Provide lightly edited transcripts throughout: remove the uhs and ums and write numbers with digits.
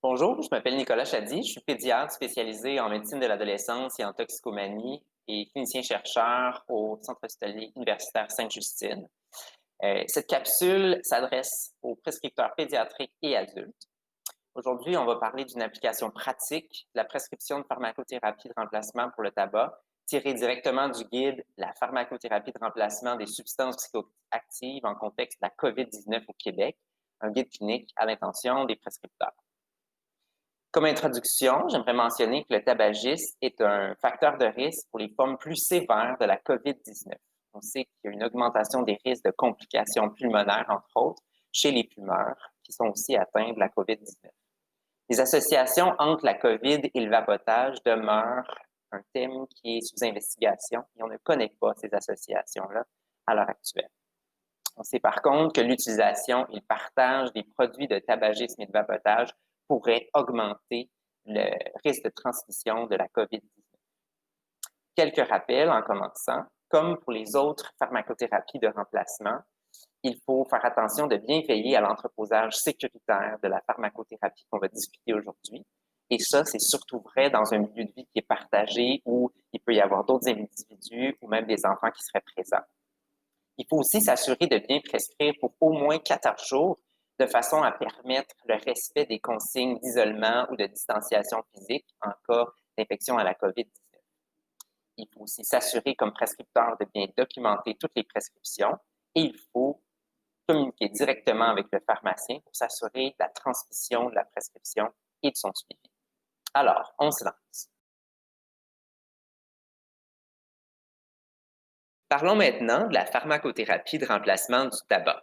Bonjour, je m'appelle Nicolas Chady, je suis pédiatre spécialisé en médecine de l'adolescence et en toxicomanie et clinicien-chercheur au Centre hospitalier universitaire Sainte-Justine. Cette capsule s'adresse aux prescripteurs pédiatriques et adultes. Aujourd'hui, on va parler d'une application pratique de la prescription de pharmacothérapie de remplacement pour le tabac, tirée directement du guide La pharmacothérapie de remplacement des substances psychoactives en contexte de la COVID-19 au Québec, un guide clinique à l'intention des prescripteurs. Comme introduction, j'aimerais mentionner que le tabagisme est un facteur de risque pour les formes plus sévères de la COVID-19. On sait qu'il y a une augmentation des risques de complications pulmonaires, entre autres, chez les fumeurs qui sont aussi atteints de la COVID-19. Les associations entre la COVID et le vapotage demeurent un thème qui est sous investigation et on ne connaît pas ces associations-là à l'heure actuelle. On sait par contre que l'utilisation et le partage des produits de tabagisme et de vapotage pourrait augmenter le risque de transmission de la COVID-19. Quelques rappels en commençant. Comme pour les autres pharmacothérapies de remplacement, il faut faire attention de bien veiller à l'entreposage sécuritaire de la pharmacothérapie qu'on va discuter aujourd'hui. Et ça, c'est surtout vrai dans un milieu de vie qui est partagé où il peut y avoir d'autres individus ou même des enfants qui seraient présents. Il faut aussi s'assurer de bien prescrire pour au moins 14 jours de façon à permettre le respect des consignes d'isolement ou de distanciation physique en cas d'infection à la COVID-19. Il faut aussi s'assurer comme prescripteur de bien documenter toutes les prescriptions et il faut communiquer directement avec le pharmacien pour s'assurer de la transmission de la prescription et de son suivi. Alors, on se lance. Parlons maintenant de la pharmacothérapie de remplacement du tabac.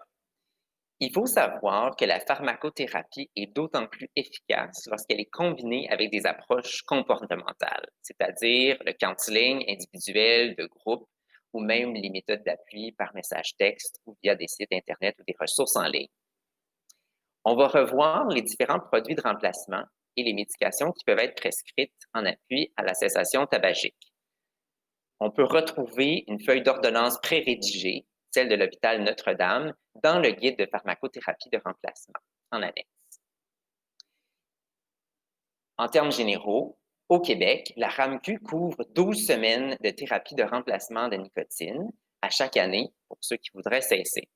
Il faut savoir que la pharmacothérapie est d'autant plus efficace lorsqu'elle est combinée avec des approches comportementales, c'est-à-dire le counseling individuel, de groupe, ou même les méthodes d'appui par message texte ou via des sites Internet ou des ressources en ligne. On va revoir les différents produits de remplacement et les médications qui peuvent être prescrites en appui à la cessation tabagique. On peut retrouver une feuille d'ordonnance pré-rédigée, celle de l'hôpital Notre-Dame, dans le guide de pharmacothérapie de remplacement, en annexe. En termes généraux, au Québec, la RAMQ couvre 12 semaines de thérapie de remplacement de nicotine à chaque année pour ceux qui voudraient cesser.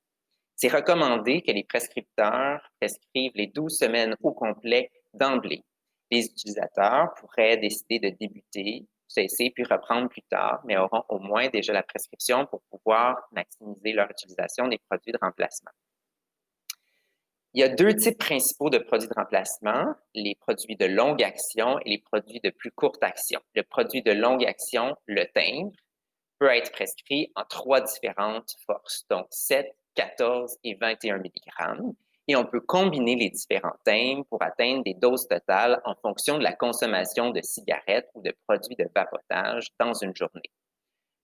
C'est recommandé que les prescripteurs prescrivent les 12 semaines au complet d'emblée. Les utilisateurs pourraient décider de débuter, cesser puis reprendre plus tard, mais auront au moins déjà la prescription pour pouvoir maximiser leur utilisation des produits de remplacement. Il y a deux types principaux de produits de remplacement, les produits de longue action et les produits de plus courte action. Le produit de longue action, le timbre, peut être prescrit en 3 différentes forces, donc 7, 14 et 21 mg. Et on peut combiner les différents timbres pour atteindre des doses totales en fonction de la consommation de cigarettes ou de produits de vapotage dans une journée.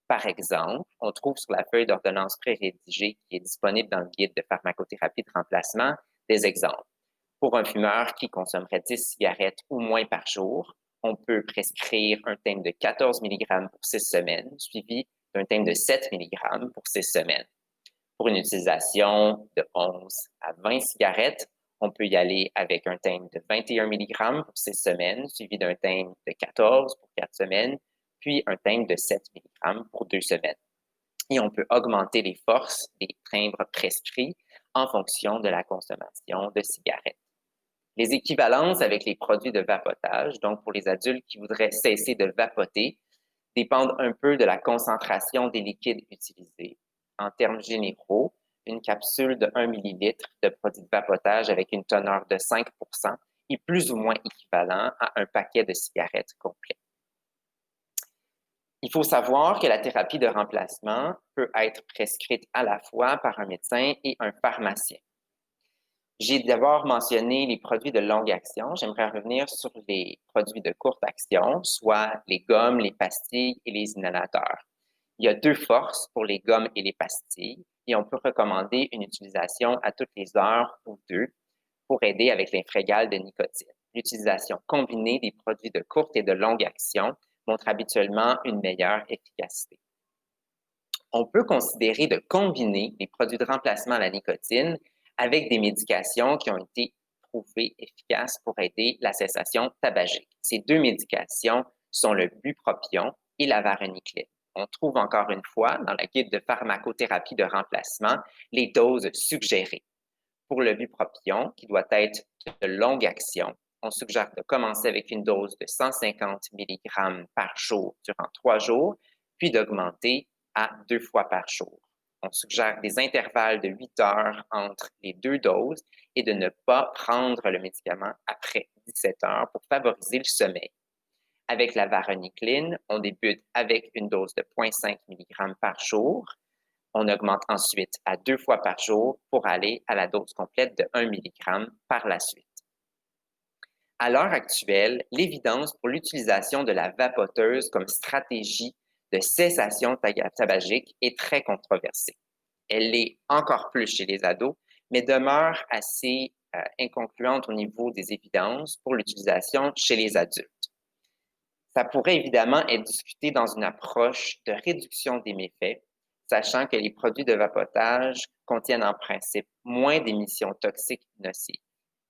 Par exemple, on trouve sur la feuille d'ordonnance pré-rédigée qui est disponible dans le guide de pharmacothérapie de remplacement des exemples. Pour un fumeur qui consommerait 10 cigarettes ou moins par jour, on peut prescrire un thème de 14 mg pour 6 semaines, suivi d'un thème de 7 mg pour 6 semaines. Pour une utilisation de 11 à 20 cigarettes, on peut y aller avec un thème de 21 mg pour 6 semaines, suivi d'un thème de 14 pour 4 semaines, puis un thème de 7 mg pour 2 semaines. Et on peut augmenter les forces des timbres prescrits en fonction de la consommation de cigarettes. Les équivalences avec les produits de vapotage, donc pour les adultes qui voudraient cesser de vapoter, dépendent un peu de la concentration des liquides utilisés. En termes généraux, une capsule de 1 ml de produit de vapotage avec une teneur de 5 est plus ou moins équivalent à un paquet de cigarettes complet. Il faut savoir que la thérapie de remplacement peut être prescrite à la fois par un médecin et un pharmacien. J'ai d'abord mentionné les produits de longue action. J'aimerais revenir sur les produits de courte action, soit les gommes, les pastilles et les inhalateurs. Il y a 2 forces pour les gommes et les pastilles et on peut recommander une utilisation à toutes les heures ou 2 pour aider avec l'infrégal de nicotine. L'utilisation combinée des produits de courte et de longue action montre habituellement une meilleure efficacité. On peut considérer de combiner les produits de remplacement à la nicotine avec des médications qui ont été prouvées efficaces pour aider la cessation tabagique. Ces deux médications sont le bupropion et la varenicline. On trouve encore une fois dans la guide de pharmacothérapie de remplacement les doses suggérées. Pour le bupropion, qui doit être de longue action, on suggère de commencer avec une dose de 150 mg par jour durant 3 jours, puis d'augmenter à 2 fois par jour. On suggère des intervalles de 8 heures entre les deux doses et de ne pas prendre le médicament après 17 heures pour favoriser le sommeil. Avec la varenicline, on débute avec une dose de 0,5 mg par jour. On augmente ensuite à 2 fois par jour pour aller à la dose complète de 1 mg par la suite. À l'heure actuelle, l'évidence pour l'utilisation de la vapoteuse comme stratégie de cessation tabagique est très controversée. Elle l'est encore plus chez les ados, mais demeure assez inconcluante au niveau des évidences pour l'utilisation chez les adultes. Ça pourrait évidemment être discuté dans une approche de réduction des méfaits, sachant que les produits de vapotage contiennent en principe moins d'émissions toxiques nocives.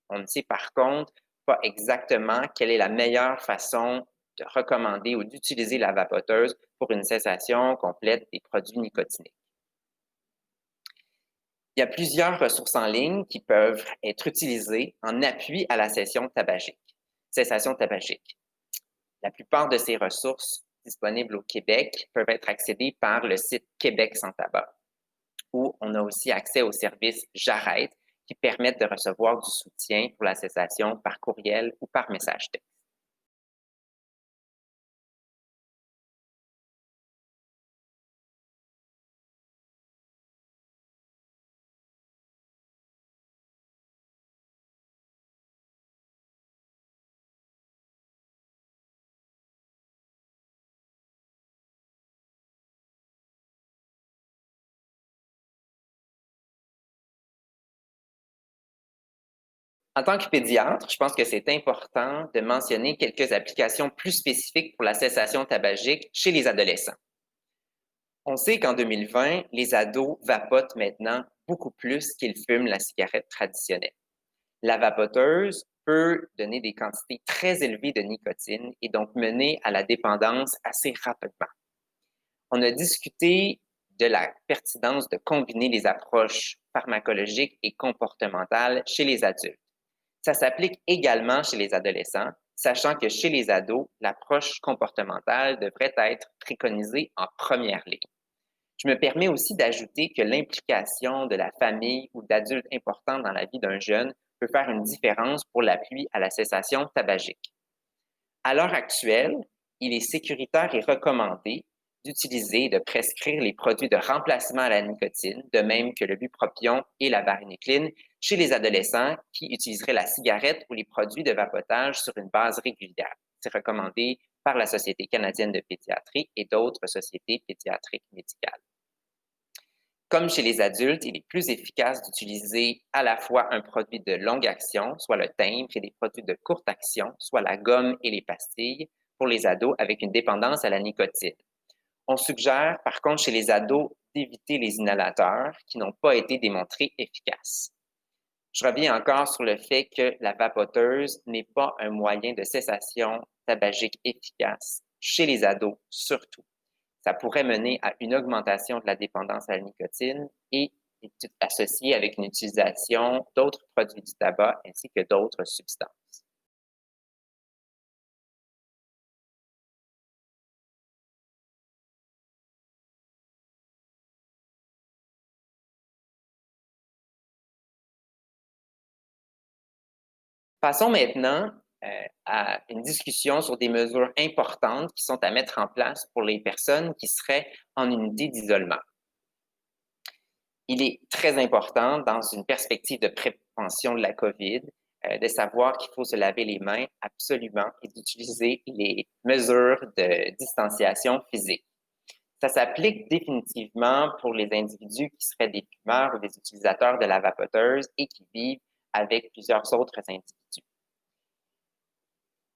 On ne sait par contre pas exactement quelle est la meilleure façon de recommander ou d'utiliser la vapoteuse pour une cessation complète des produits nicotiniques. Il y a plusieurs ressources en ligne qui peuvent être utilisées en appui à la cessation tabagique. La plupart de ces ressources disponibles au Québec peuvent être accédées par le site Québec sans tabac, où on a aussi accès au service J'arrête, qui permettent de recevoir du soutien pour la cessation par courriel ou par message texte. En tant que pédiatre, je pense que c'est important de mentionner quelques applications plus spécifiques pour la cessation tabagique chez les adolescents. On sait qu'en 2020, les ados vapotent maintenant beaucoup plus qu'ils fument la cigarette traditionnelle. La vapoteuse peut donner des quantités très élevées de nicotine et donc mener à la dépendance assez rapidement. On a discuté de la pertinence de combiner les approches pharmacologiques et comportementales chez les adultes. Ça s'applique également chez les adolescents, sachant que chez les ados, l'approche comportementale devrait être préconisée en première ligne. Je me permets aussi d'ajouter que l'implication de la famille ou d'adultes importants dans la vie d'un jeune peut faire une différence pour l'appui à la cessation tabagique. À l'heure actuelle, il est sécuritaire et recommandé d'utiliser et de prescrire les produits de remplacement à la nicotine, de même que le bupropion et la varenicline, chez les adolescents qui utiliseraient la cigarette ou les produits de vapotage sur une base régulière. C'est recommandé par la Société canadienne de pédiatrie et d'autres sociétés pédiatriques médicales. Comme chez les adultes, il est plus efficace d'utiliser à la fois un produit de longue action, soit le timbre, et des produits de courte action, soit la gomme et les pastilles, pour les ados avec une dépendance à la nicotine. On suggère, par contre, chez les ados, d'éviter les inhalateurs qui n'ont pas été démontrés efficaces. Je reviens encore sur le fait que la vapoteuse n'est pas un moyen de cessation tabagique efficace, chez les ados surtout. Ça pourrait mener à une augmentation de la dépendance à la nicotine et est associé avec une utilisation d'autres produits du tabac ainsi que d'autres substances. Passons maintenant à une discussion sur des mesures importantes qui sont à mettre en place pour les personnes qui seraient en unité d'isolement. Il est très important, dans une perspective de prévention de la COVID, de savoir qu'il faut se laver les mains absolument et d'utiliser les mesures de distanciation physique. Ça s'applique définitivement pour les individus qui seraient des fumeurs ou des utilisateurs de la vapoteuse et qui vivent avec plusieurs autres individus.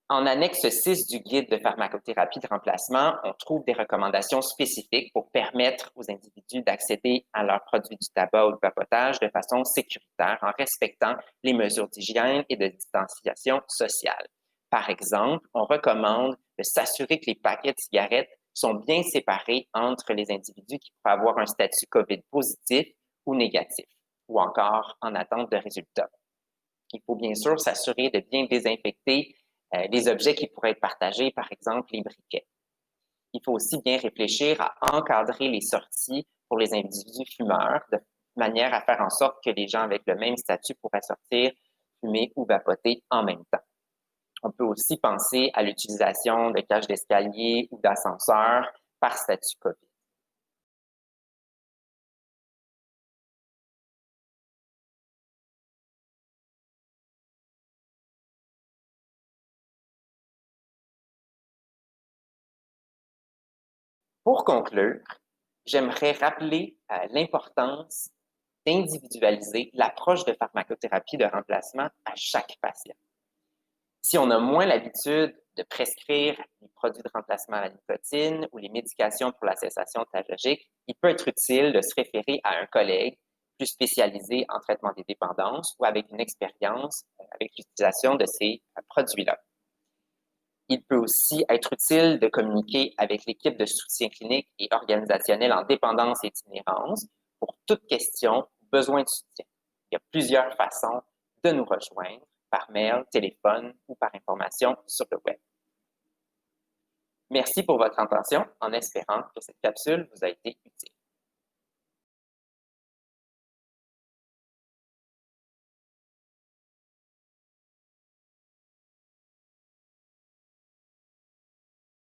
En annexe 6 du guide de pharmacothérapie de remplacement, on trouve des recommandations spécifiques pour permettre aux individus d'accéder à leurs produits du tabac ou du vapotage de façon sécuritaire en respectant les mesures d'hygiène et de distanciation sociale. Par exemple, on recommande de s'assurer que les paquets de cigarettes sont bien séparés entre les individus qui pourraient avoir un statut COVID positif ou négatif, ou encore en attente de résultats. Il faut bien sûr s'assurer de bien désinfecter les objets qui pourraient être partagés, par exemple les briquets. Il faut aussi bien réfléchir à encadrer les sorties pour les individus fumeurs, de manière à faire en sorte que les gens avec le même statut pourraient sortir, fumer ou vapoter en même temps. On peut aussi penser à l'utilisation de cages d'escalier ou d'ascenseurs par statut COVID. Pour conclure, j'aimerais rappeler l'importance d'individualiser l'approche de pharmacothérapie de remplacement à chaque patient. Si on a moins l'habitude de prescrire les produits de remplacement à la nicotine ou les médications pour la cessation tabagique, il peut être utile de se référer à un collègue plus spécialisé en traitement des dépendances ou avec une expérience avec l'utilisation de ces produits-là. Il peut aussi être utile de communiquer avec l'équipe de soutien clinique et organisationnel en dépendance et itinérance pour toute question ou besoin de soutien. Il y a plusieurs façons de nous rejoindre par mail, téléphone ou par information sur le web. Merci pour votre attention en espérant que cette capsule vous a été utile.